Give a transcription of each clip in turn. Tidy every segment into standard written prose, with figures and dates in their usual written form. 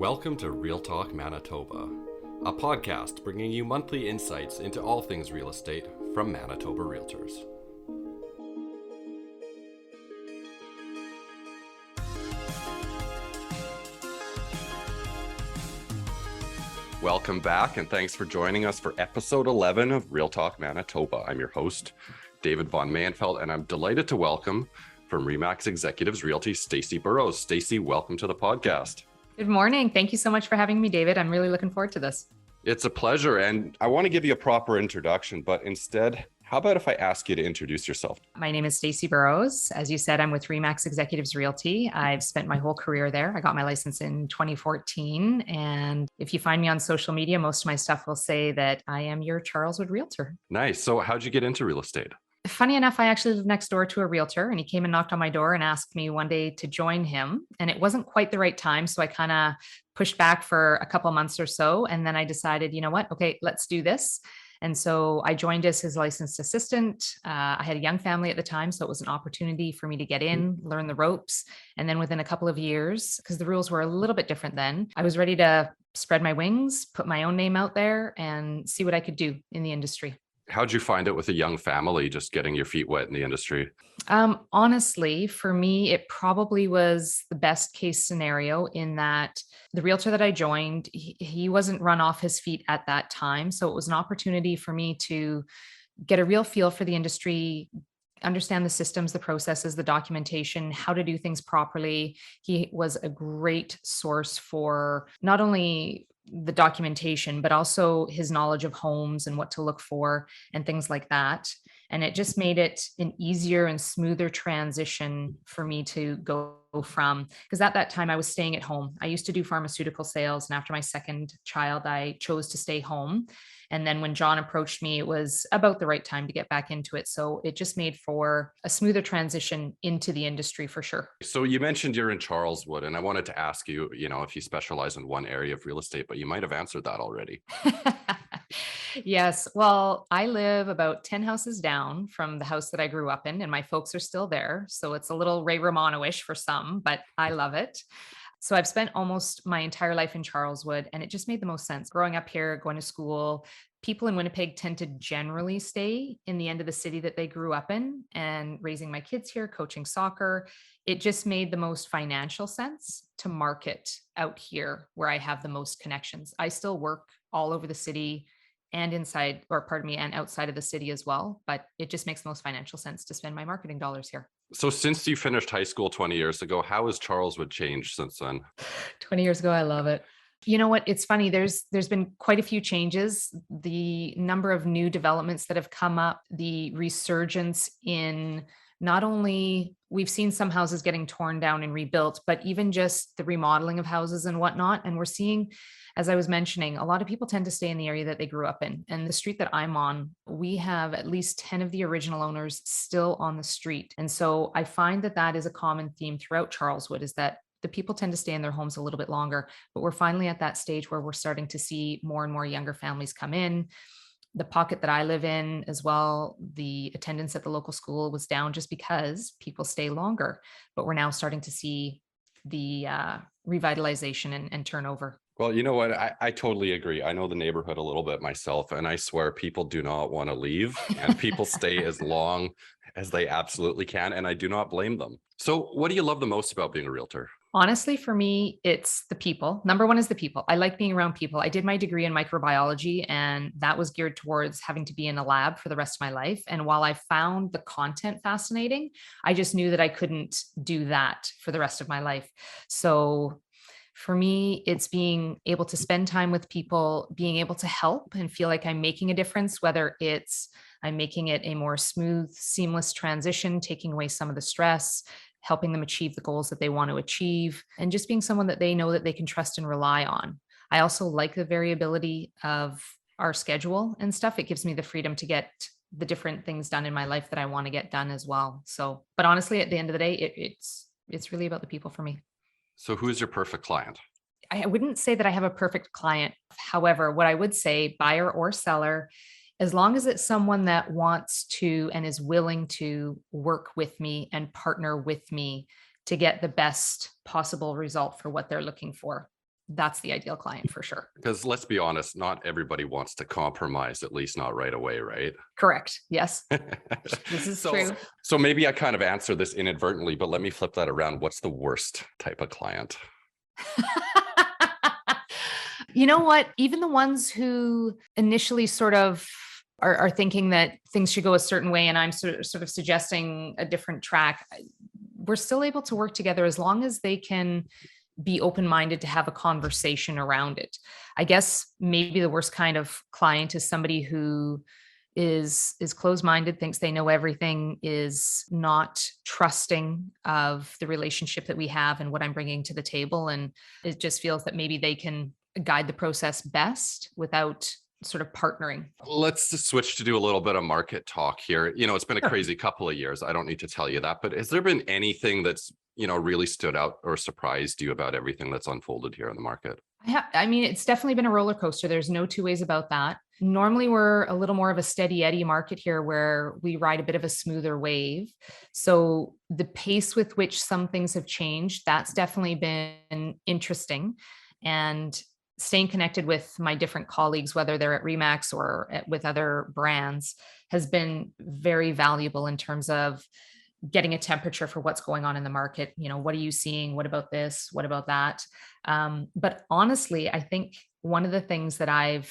Welcome to Real Talk Manitoba, a podcast bringing you monthly insights into all things real estate from Manitoba Realtors. Welcome back, and thanks for joining us for episode 11 of Real Talk Manitoba. I'm your host, David Von Manfeld, and I'm delighted to welcome from RE/MAX Executives Realty, Stacey Burrows. Stacey, welcome to the podcast. Good morning. Thank you so much for having me, David. I'm really looking forward to this. It's a pleasure, and I want to give you a proper introduction, but instead, how about if I ask you to introduce yourself? My name is Stacey Burrows. As you said, I'm with RE/MAX Executives Realty. I've spent my whole career there. I got my license in 2014. And if you find me on social media, most of my stuff will say that I am your Charleswood realtor. Nice. So how'd you get into real estate? Funny enough, I actually live next door to a realtor, and he came and knocked on my door and asked me one day to join him. And it wasn't quite the right time. So I kind of pushed back for a couple months or so. And then I decided, you know what? Okay, let's do this. And so I joined as his licensed assistant. I had a young family at the time, so it was an opportunity for me to get in, learn the ropes. And then within a couple of years, because the rules were a little bit different then, I was ready to spread my wings, put my own name out there, and see what I could do in the industry. How'd you find it with a young family, just getting your feet wet in the industry? Honestly, for me, it probably was the best case scenario in that the realtor that I joined, he wasn't run off his feet at that time. So it was an opportunity for me to get a real feel for the industry, understand the systems, the processes, the documentation, how to do things properly. He was a great source for not only the documentation, but also his knowledge of homes and what to look for and things like that. And it just made it an easier and smoother transition for me to go from, because at that time I was staying at home. I used to do pharmaceutical sales. And after my second child, I chose to stay home. And then when John approached me, it was about the right time to get back into it. So it just made for a smoother transition into the industry for sure. So you mentioned you're in Charleswood, and I wanted to ask you, if you specialize in one area of real estate, but you might have answered that already. Yes. Well, I live about 10 houses down from the house that I grew up in, and my folks are still there. So it's a little Ray Romano-ish for some, but I love it. So I've spent almost my entire life in Charleswood, and it just made the most sense. Growing up here, going to school, people in Winnipeg tend to generally stay in the end of the city that they grew up in, and raising my kids here, coaching soccer, it just made the most financial sense to market out here where I have the most connections. I still work all over the city and and outside of the city as well, but it just makes the most financial sense to spend my marketing dollars here. So since you finished high school 20 years ago, how has Charleswood changed since then? 20 years ago, I love it. You know what? It's funny. There's been quite a few changes. The number of new developments that have come up, the resurgence in not only we've seen some houses getting torn down and rebuilt, but even just the remodeling of houses and whatnot. And we're seeing, as I was mentioning, a lot of people tend to stay in the area that they grew up in. And the street that I'm on, we have at least 10 of the original owners still on the street. And so I find that that is a common theme throughout Charleswood, is that the people tend to stay in their homes a little bit longer. But we're finally at that stage where we're starting to see more and more younger families come in. The pocket that I live in as well, the attendance at the local school was down just because people stay longer. But we're now starting to see the revitalization and turnover. Well, you know what? I totally agree. I know the neighborhood a little bit myself, and I swear people do not want to leave, and people stay as long as they absolutely can, and I do not blame them. So what do you love the most about being a realtor? Honestly, for me, it's the people. Number one is the people. I like being around people. I did my degree in microbiology, and that was geared towards having to be in a lab for the rest of my life. And while I found the content fascinating, I just knew that I couldn't do that for the rest of my life. So for me, it's being able to spend time with people, being able to help and feel like I'm making a difference, whether it's I'm making it a more smooth, seamless transition, taking away some of the stress, helping them achieve the goals that they want to achieve, and just being someone that they know that they can trust and rely on. I also like the variability of our schedule and stuff. It gives me the freedom to get the different things done in my life that I want to get done as well. So, but honestly, at the end of the day, it's really about the people for me. So who's your perfect client? I wouldn't say that I have a perfect client. However, what I would say, buyer or seller, as long as it's someone that wants to and is willing to work with me and partner with me to get the best possible result for what they're looking for, That's the ideal client for sure. Because let's be honest, not everybody wants to compromise, at least not right away, right? Correct. Yes, this is So, true. so maybe I kind of answered this inadvertently, but let me flip that around. What's the worst type of client? You know what? Even the ones who initially sort of are thinking that things should go a certain way, and I'm sort of suggesting a different track, we're still able to work together as long as they can be open-minded to have a conversation around it. I guess maybe the worst kind of client is somebody who is closed-minded, thinks they know everything, is not trusting of the relationship that we have and what I'm bringing to the table, and it just feels that maybe they can guide the process best without sort of partnering. Let's just switch to do a little bit of market talk here. It's been a Sure. crazy couple of years. I don't need to tell you that, but has there been anything that's, really stood out or surprised you about everything that's unfolded here in the market? I mean, it's definitely been a roller coaster. There's no two ways about that. Normally, we're a little more of a steady Eddie market here where we ride a bit of a smoother wave. So the pace with which some things have changed, that's definitely been interesting. And staying connected with my different colleagues, whether they're at Remax or with other brands, has been very valuable in terms of getting a temperature for what's going on in the market. What are you seeing? What about this? What about that? But honestly, I think one of the things that I've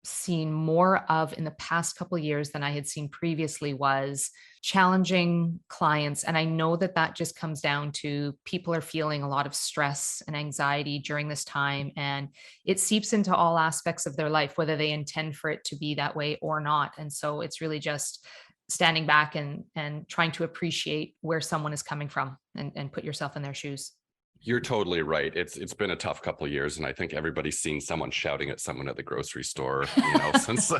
seen more of in the past couple of years than I had seen previously was challenging clients. And I know that that just comes down to people are feeling a lot of stress and anxiety during this time. And it seeps into all aspects of their life, whether they intend for it to be that way or not. And so it's really just standing back and trying to appreciate where someone is coming from and put yourself in their shoes. You're totally right. It's been a tough couple of years, and I think everybody's seen someone shouting at someone at the grocery store, since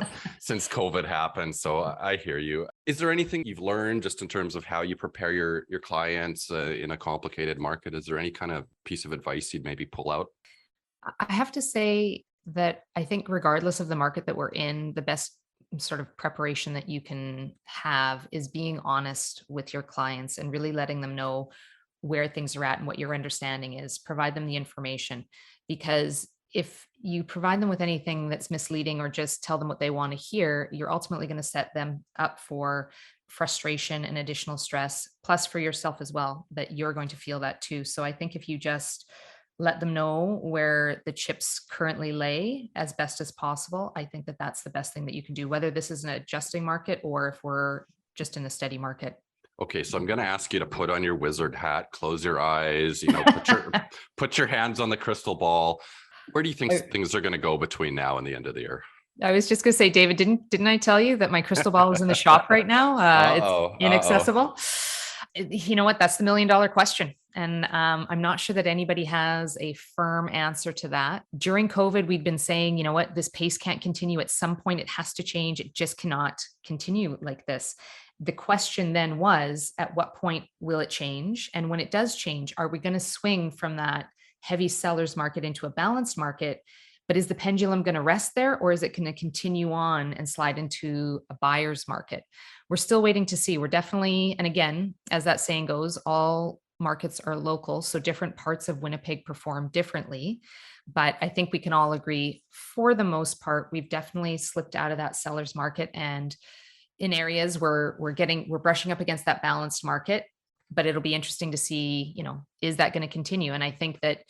COVID happened. So I hear you. Is there anything you've learned just in terms of how you prepare your clients in a complicated market? Is there any kind of piece of advice you'd maybe pull out? I have to say that I think regardless of the market that we're in, the best sort of preparation that you can have is being honest with your clients and really letting them know where things are at and what your understanding is. Provide them the information, because if you provide them with anything that's misleading or just tell them what they want to hear, you're ultimately going to set them up for frustration and additional stress, plus for yourself as well, that you're going to feel that too. So I think if you just let them know where the chips currently lay as best as possible, I think that that's the best thing that you can do, whether this is an adjusting market or if we're just in a steady market. Okay, so I'm going to ask you to put on your wizard hat, close your eyes, put your hands on the crystal ball. Where do you think I things are going to go between now and the end of the year? I was just going to say, David, didn't I tell you that my crystal ball is in the shop right now? It's Uh-oh, uh-oh. inaccessible. You know what? That's the $1 million question. And I'm not sure that anybody has a firm answer to that. During COVID, we'd been saying, you know what, this pace can't continue. At some point, it has to change. It just cannot continue like this. The question then was, at what point will it change? And when it does change, are we going to swing from that heavy seller's market into a balanced market? But is the pendulum going to rest there, or is it going to continue on and slide into a buyer's market? We're still waiting to see. We're definitely, and again, as that saying goes, all markets are local. So different parts of Winnipeg perform differently. But I think we can all agree, for the most part, we've definitely slipped out of that seller's market. And in areas where we're brushing up against that balanced market. But it'll be interesting to see, is that going to continue? And I think that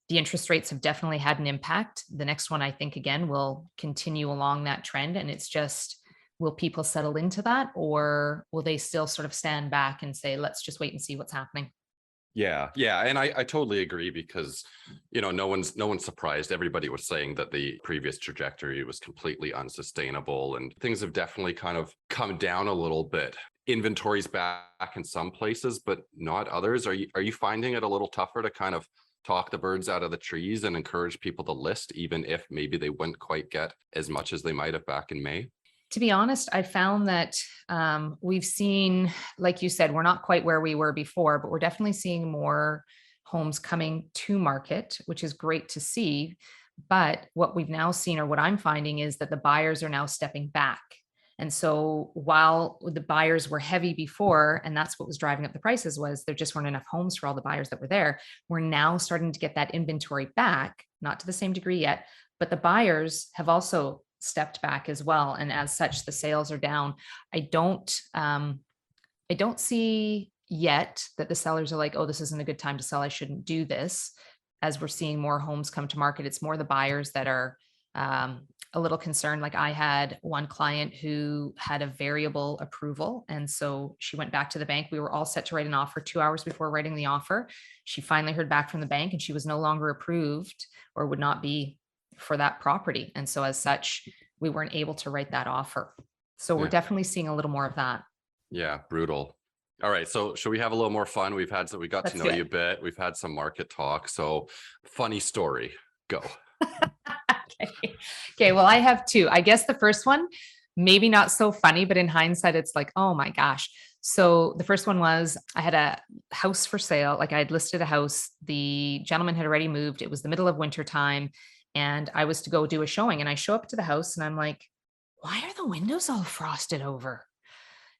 the interest rates have definitely had an impact. The next one, I think, again, will continue along that trend. And it's just, will people settle into that, or will they still sort of stand back and say, let's just wait and see what's happening? Yeah. And I totally agree, because, no one's surprised. Everybody was saying that the previous trajectory was completely unsustainable, and things have definitely kind of come down a little bit. Inventory's back in some places, but not others. Are you finding it a little tougher to kind of talk the birds out of the trees and encourage people to list, even if maybe they wouldn't quite get as much as they might have back in May? To be honest, I found that we've seen, like you said, we're not quite where we were before, but we're definitely seeing more homes coming to market, which is great to see. But what we've now seen, or what I'm finding, is that the buyers are now stepping back. And so while the buyers were heavy before, and that's what was driving up the prices, was there just weren't enough homes for all the buyers that were there. We're now starting to get that inventory back, not to the same degree yet, but the buyers have also stepped back as well. And as such, the sales are down. I don't see yet that the sellers are like, oh, this isn't a good time to sell, I shouldn't do this. As we're seeing more homes come to market, it's more the buyers that are a little concerned. Like I had one client who had a variable approval. And so she went back to the bank. We were all set to write an offer 2 hours before writing the offer. She finally heard back from the bank and she was no longer approved or would not be for that property. And so as such, we weren't able to write that offer. So we're Yeah. definitely seeing a little more of that. Yeah, brutal. All right, so should we have a little more fun? We got Let's to do know it. you a bit. We've had some market talk. So funny story. Go. Okay. Okay. Well, I have two. I guess the first one, maybe not so funny, but in hindsight, it's like, oh my gosh. So the first one was I had a house for sale. Like I had listed a house. The gentleman had already moved. It was the middle of winter time. And I was to go do a showing. And I show up to the house and I'm like, why are the windows all frosted over?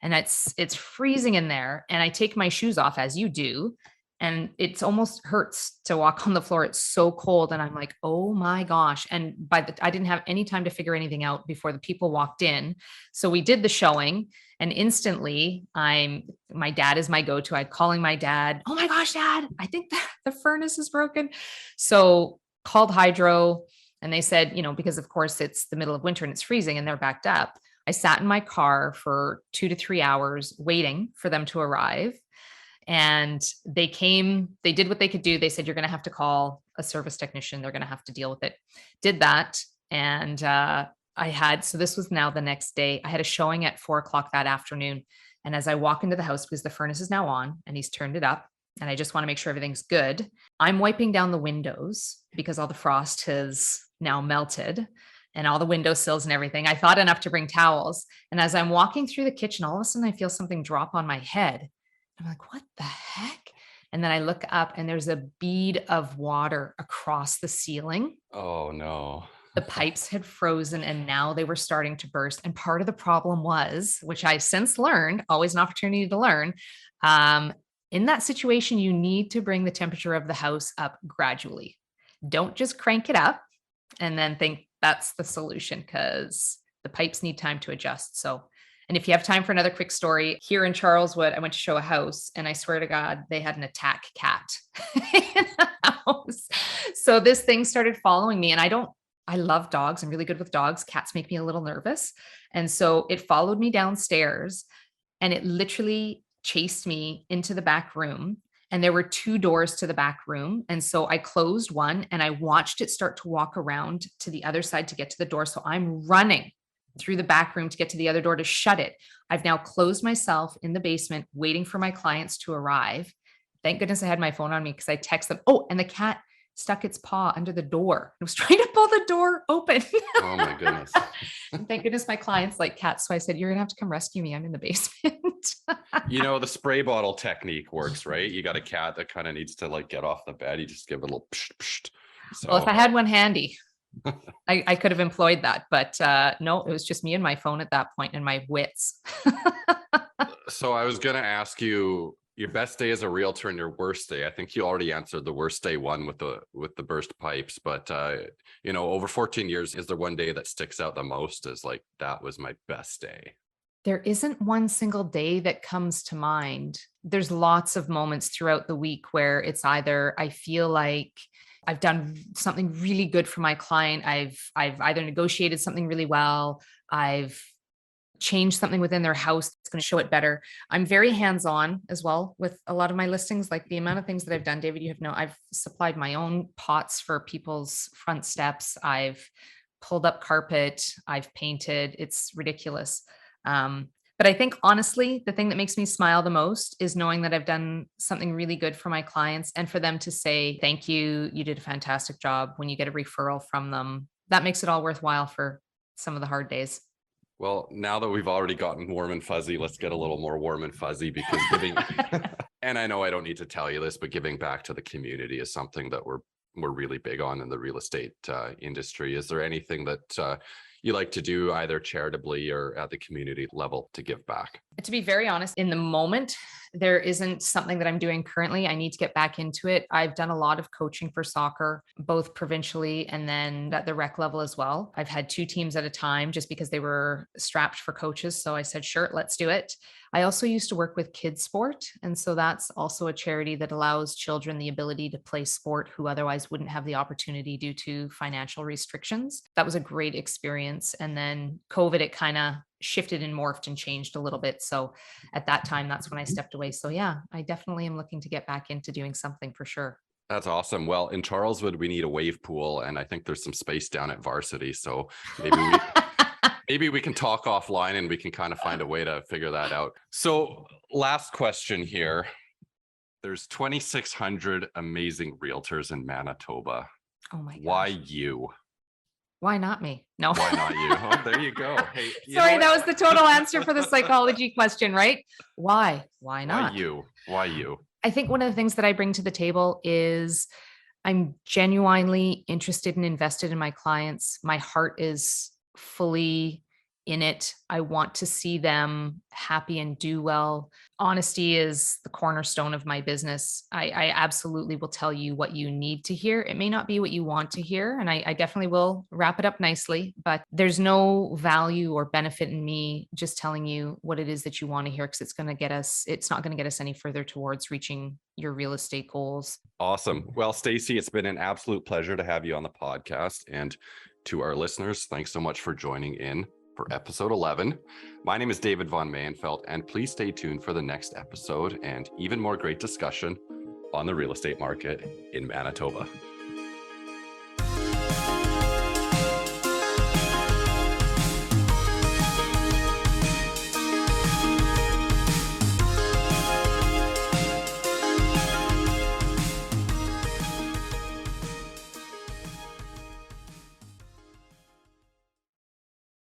And it's freezing in there. And I take my shoes off as you do. And it's almost hurts to walk on the floor. It's so cold. And I'm like, oh my gosh. And I didn't have any time to figure anything out before the people walked in. So we did the showing and instantly my dad is my go-to. I'd calling my dad. Oh my gosh, dad, I think the furnace is broken. So called hydro and they said, because of course it's the middle of winter and it's freezing and they're backed up. I sat in my car for 2 to 3 hours waiting for them to arrive. And they came, they did what they could do. They said, you're going to have to call a service technician. They're going to have to deal with it. Did that. And so this was now the next day. I had a showing at 4 o'clock that afternoon. And as I walk into the house, because the furnace is now on and he's turned it up, and I just want to make sure everything's good, I'm wiping down the windows because all the frost has now melted and all the windowsills and everything. I thought enough to bring towels. And as I'm walking through the kitchen, all of a sudden I feel something drop on my head. I'm like, what the heck? And then I look up and there's a bead of water across the ceiling. Oh no. The pipes had frozen and now they were starting to burst. And part of the problem was, which I since learned, always an opportunity to learn, in that situation, you need to bring the temperature of the house up gradually. Don't just crank it up and then think that's the solution because the pipes need time to adjust. So, and if you have time for another quick story, here in Charleswood, I went to show a house and I swear to God, they had an attack cat in the house. So this thing started following me and I love dogs. I'm really good with dogs. Cats make me a little nervous. And so it followed me downstairs and it literally chased me into the back room. And there were 2 doors to the back room. And so I closed one and I watched it start to walk around to the other side to get to the door. So I'm running through the back room to get to the other door to shut it. I've now closed myself in the basement, waiting for my clients to arrive. Thank goodness I had my phone on me because I text them. Oh, and the cat stuck its paw under the door. It was trying to pull the door open. Oh my goodness. Thank goodness my clients like cats. So I said, you're going to have to come rescue me. I'm in the basement. The spray bottle technique works, right? You got a cat that kind of needs to like get off the bed. You just give it a little psh, psh. So Well, if I had one handy, I could have employed that, but no, it was just me and my phone at that point and my wits. So I was going to ask you your best day as a realtor and your worst day. I think you already answered the worst day one with the burst pipes, but over 14 years, is there one day that sticks out the most as like, that was my best day? There isn't one single day that comes to mind. There's lots of moments throughout the week where it's either I feel like I've done something really good for my client. I've either negotiated something really well. I've changed something within their house that's going to show it better. I'm very hands-on as well with a lot of my listings. Like the amount of things that I've done, David, I've supplied my own pots for people's front steps. I've pulled up carpet. I've painted. It's ridiculous. But I think honestly, the thing that makes me smile the most is knowing that I've done something really good for my clients and for them to say, thank you. You did a fantastic job. When you get a referral from them, that makes it all worthwhile for some of the hard days. Well, now that we've already gotten warm and fuzzy, let's get a little more warm and fuzzy because giving, and I know I don't need to tell you this, but giving back to the community is something that we're really big on in the real estate industry. Is there anything that you like to do either charitably or at the community level to give back? To be very honest, in the moment, there isn't something that I'm doing currently. I need to get back into it. I've done a lot of coaching for soccer, both provincially and then at the rec level as well. I've had 2 teams at a time just because they were strapped for coaches. So I said, sure, let's do it. I also used to work with kids sport. And so that's also a charity that allows children the ability to play sport who otherwise wouldn't have the opportunity due to financial restrictions. That was a great experience. And then COVID, it kind of shifted and morphed and changed a little bit. So at that time, that's when I stepped away. So yeah, I definitely am looking to get back into doing something for sure. That's awesome. Well, in Charleswood, we need a wave pool, and I think there's some space down at Varsity. So maybe we maybe we can talk offline and we can kind of find a way to figure that out. So last question here. There's 2,600 amazing realtors in Manitoba. Oh my gosh. Why you? Why not me? No. Why not you? Oh, there you go. Hey, Sorry, that was the total answer for the psychology question, right? Why? Why not? Why you? Why you? I think one of the things that I bring to the table is I'm genuinely interested and invested in my clients. My heart is fully in it. I want to see them happy and do well. Honesty is the cornerstone of my business. I absolutely will tell you what you need to hear. It may not be what you want to hear, and I definitely will wrap it up nicely, but there's no value or benefit in me just telling you what it is that you want to hear, because it's not going to get us any further towards reaching your real estate goals. Awesome. Well, Stacey, it's been an absolute pleasure to have you on the podcast. And to our listeners, thanks so much for joining in for episode 11. My name is David Von Mayenfeld, and please stay tuned for the next episode and even more great discussion on the real estate market in Manitoba.